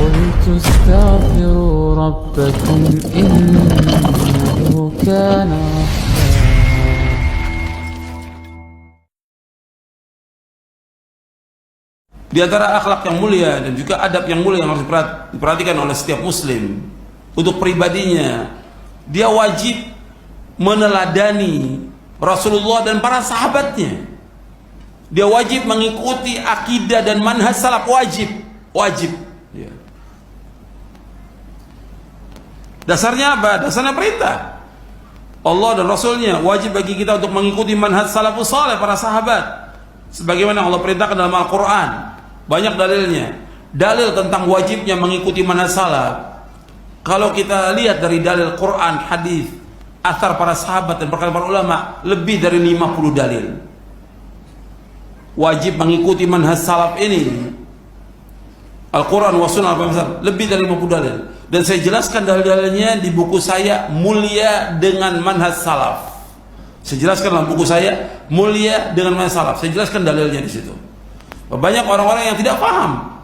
قلت استغفروا ربكم إنه كان Di antara akhlak yang mulia dan juga adab yang mulia yang harus diperhatikan oleh setiap muslim untuk pribadinya, dia wajib meneladani Rasulullah dan para sahabatnya. Dia wajib mengikuti akidah dan manhaj salaf, wajib ya. Dasarnya apa? Dasarnya perintah Allah dan Rasulnya. Wajib bagi kita untuk mengikuti manhaj salafus saleh, para sahabat, sebagaimana Allah perintahkan dalam Al-Quran. Banyak dalilnya, dalil tentang wajibnya mengikuti manhaj salaf. Kalau kita lihat dari dalil Quran, hadis, athar para sahabat dan perkataan para ulama, lebih dari 50 dalil wajib mengikuti manhaj salaf ini. Al-Quran wa sunnah, lebih dari 50 dalil. Dan saya jelaskan dalil-dalilnya di buku saya Mulia dengan Manhaj Salaf. Saya jelaskan dalam buku saya Mulia dengan Manhaj Salaf. Saya jelaskan dalilnya di situ. Banyak orang-orang yang tidak paham,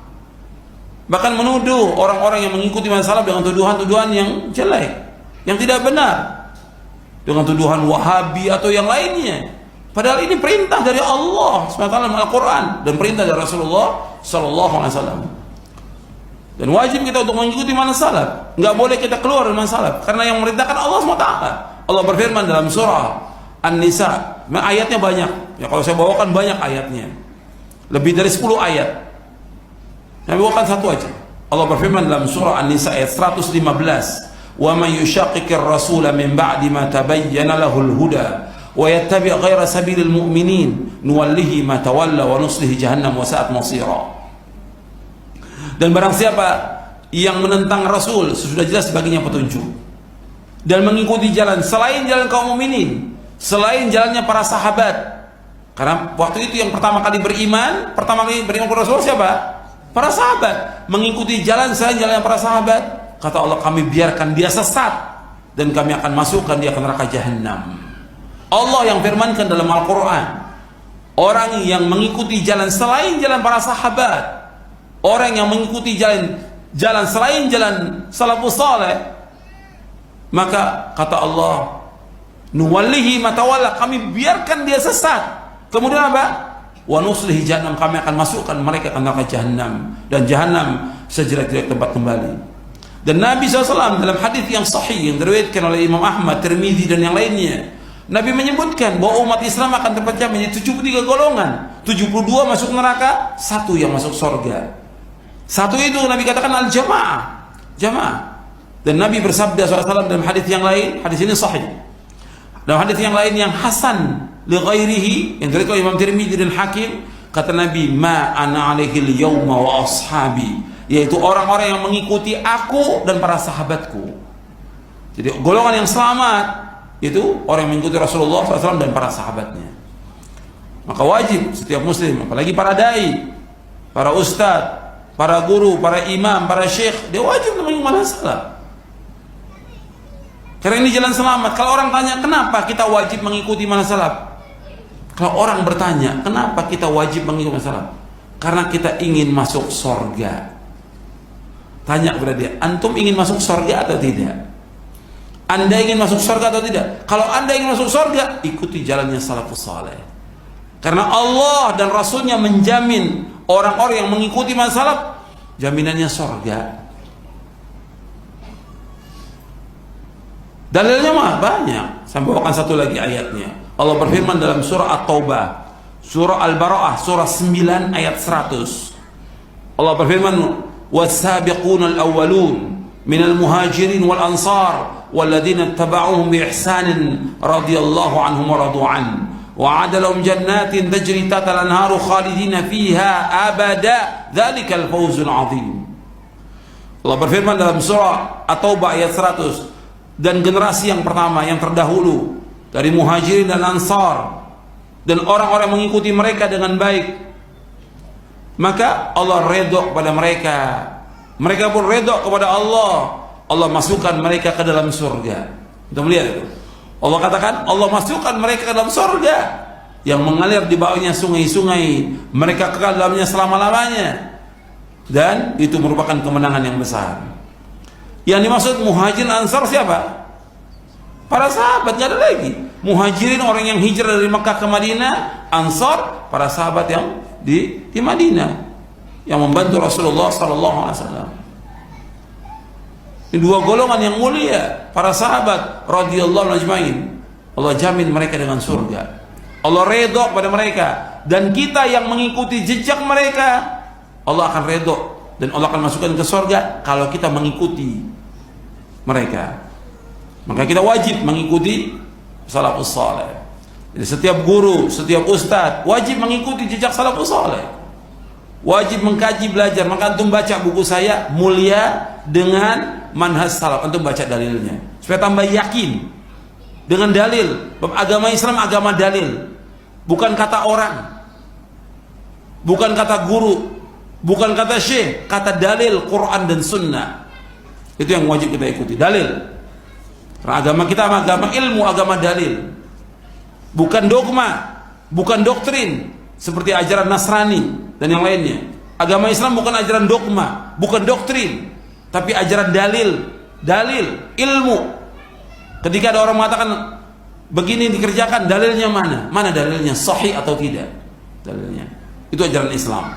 bahkan menuduh orang-orang yang mengikuti manhaj salaf dengan tuduhan-tuduhan yang jelek, yang tidak benar, dengan tuduhan Wahabi atau yang lainnya. Padahal ini perintah dari Allah SWT dalam Al-Quran dan perintah dari Rasulullah SAW. Dan wajib kita untuk mengikuti manhaj salaf. Nggak boleh kita keluar dari manhaj salaf, karena yang memerintahkan Allah SWT. Allah berfirman dalam surah An-Nisa, ayatnya banyak. Ya, kalau saya bawakan banyak ayatnya, lebih dari 10 ayat. Saya bawakan satu aja. Allah berfirman dalam surah An-Nisa ayat 115, "Wa may yushaqiqir rasula min ba'di ma tabayyana lahul huda wa yattabi' ghaira sabilil mu'minin nuwallihi ma tawalla wa nuslihi jahannam wa sa'at masira." Dan barang siapa yang menentang Rasul sesudah jelas baginya petunjuk dan mengikuti jalan selain jalan kaum mukminin, selain jalannya para sahabat. Karena waktu itu yang pertama kali beriman kepada Rasul siapa? Para sahabat. Mengikuti jalan selain jalan para sahabat, kata Allah, kami biarkan dia sesat dan kami akan masukkan dia ke neraka jahanam. Allah yang firmankan dalam Al-Quran, orang yang mengikuti jalan selain jalan para sahabat, orang yang mengikuti jalan selain jalan salafus saleh, maka kata Allah, nuwallihi ma tawalla, kami biarkan dia sesat. Kemudian apa? Wa nuslihi jahannam, kami akan masukkan mereka ke neraka jahanam, dan jahanam sejelek-jelek tempat kembali. Dan Nabi SAW dalam hadis yang sahih yang diriwayatkan oleh Imam Ahmad, Tirmidzi dan yang lainnya, Nabi menyebutkan bahwa umat Islam akan terpecah menjadi 73 golongan. 72 masuk neraka, 1 yang masuk surga. 1 itu Nabi katakan al-jamaah, jamaah. Dan Nabi bersabda SAW dalam hadis yang lain, hadis ini sahih, dalam hadis yang lain yang hasan li ghairihi yang diriwayatkan Imam Tirmidzi dan Hakim, kata Nabi, ma ana alaihi al-yawma wa ashabi, yaitu orang-orang yang mengikuti aku dan para sahabatku. Jadi golongan yang selamat itu orang yang mengikuti Rasulullah SAW dan para sahabatnya. Maka wajib setiap muslim, apalagi para dai, para ustadz, para guru, para imam, para syekh, dia wajib mengikuti manhaj salaf. Karena ini jalan selamat. Kalau orang tanya kenapa kita wajib mengikuti manhaj salaf, kalau orang bertanya kenapa kita wajib mengikuti manhaj salaf, karena kita ingin masuk surga. Tanya kepada dia, antum ingin masuk surga atau tidak? Anda ingin masuk surga atau tidak? Kalau Anda ingin masuk surga, ikuti jalannya salafus saleh. Karena Allah dan Rasulnya menjamin orang-orang yang mengikuti manhaj salaf, jaminannya surga. Dalilnya mah banyak. Saya bawakan satu lagi ayatnya. Allah berfirman dalam surah At-Taubah, surah Al-Bara'ah, surah 9 ayat 100. Allah berfirman, "Was-sabiquna al-awwalun minal muhajirin wal ansar walladzina ittaba'uhum bi ihsanin radhiyallahu anhum wa radu an wa 'ada lahum jannatin tajri tahtaha al-anharu khalidina fiha abada dzalikal fawzul 'adzim." Allah berfirman dalam surah At-Taubah ayat 100, dan generasi yang pertama, yang terdahulu dari muhajirin dan ansar dan orang-orang mengikuti mereka dengan baik, maka Allah redha kepada mereka, mereka pun redha kepada Allah. Allah masukkan mereka ke dalam surga. Kita melihat itu. Allah katakan Allah masukkan mereka ke dalam surga yang mengalir di bawahnya sungai-sungai, mereka kekal dalamnya selama-lamanya. dan itu merupakan kemenangan yang besar. Yang dimaksud muhajirin ansar siapa? Para sahabat, nggak ada lagi. Muhajirin orang yang hijrah dari Mekah ke Madinah, ansar para sahabat yang di Madinah yang membantu Rasulullah sallallahu alaihi wasallam. Ini dua golongan yang mulia, para sahabat radhiyallahu ajmain. Allah jamin mereka dengan surga. Allah redha pada mereka, dan kita yang mengikuti jejak mereka, Allah akan redha dan Allah akan masukkan ke surga kalau kita mengikuti mereka. Maka kita wajib mengikuti salafus saleh. Jadi setiap guru, setiap ustadz wajib mengikuti jejak salafus saleh. Wajib mengkaji, belajar. Maka antum baca buku saya Mulia dengan Manhaj Salaf. Antum baca dalilnya supaya tambah yakin dengan dalil. Agama Islam agama dalil, bukan kata orang, bukan kata guru, bukan kata syekh, kata dalil Quran dan Sunnah. Itu yang wajib kita ikuti, dalil. Karena agama kita agama ilmu, agama dalil, bukan dogma, bukan doktrin seperti ajaran Nasrani dan yang lainnya. Agama Islam bukan ajaran dogma, bukan doktrin, tapi ajaran dalil, ilmu. Ketika ada orang mengatakan begini dikerjakan, dalilnya mana? Mana dalilnya, sahih atau tidak dalilnya? Itu ajaran Islam.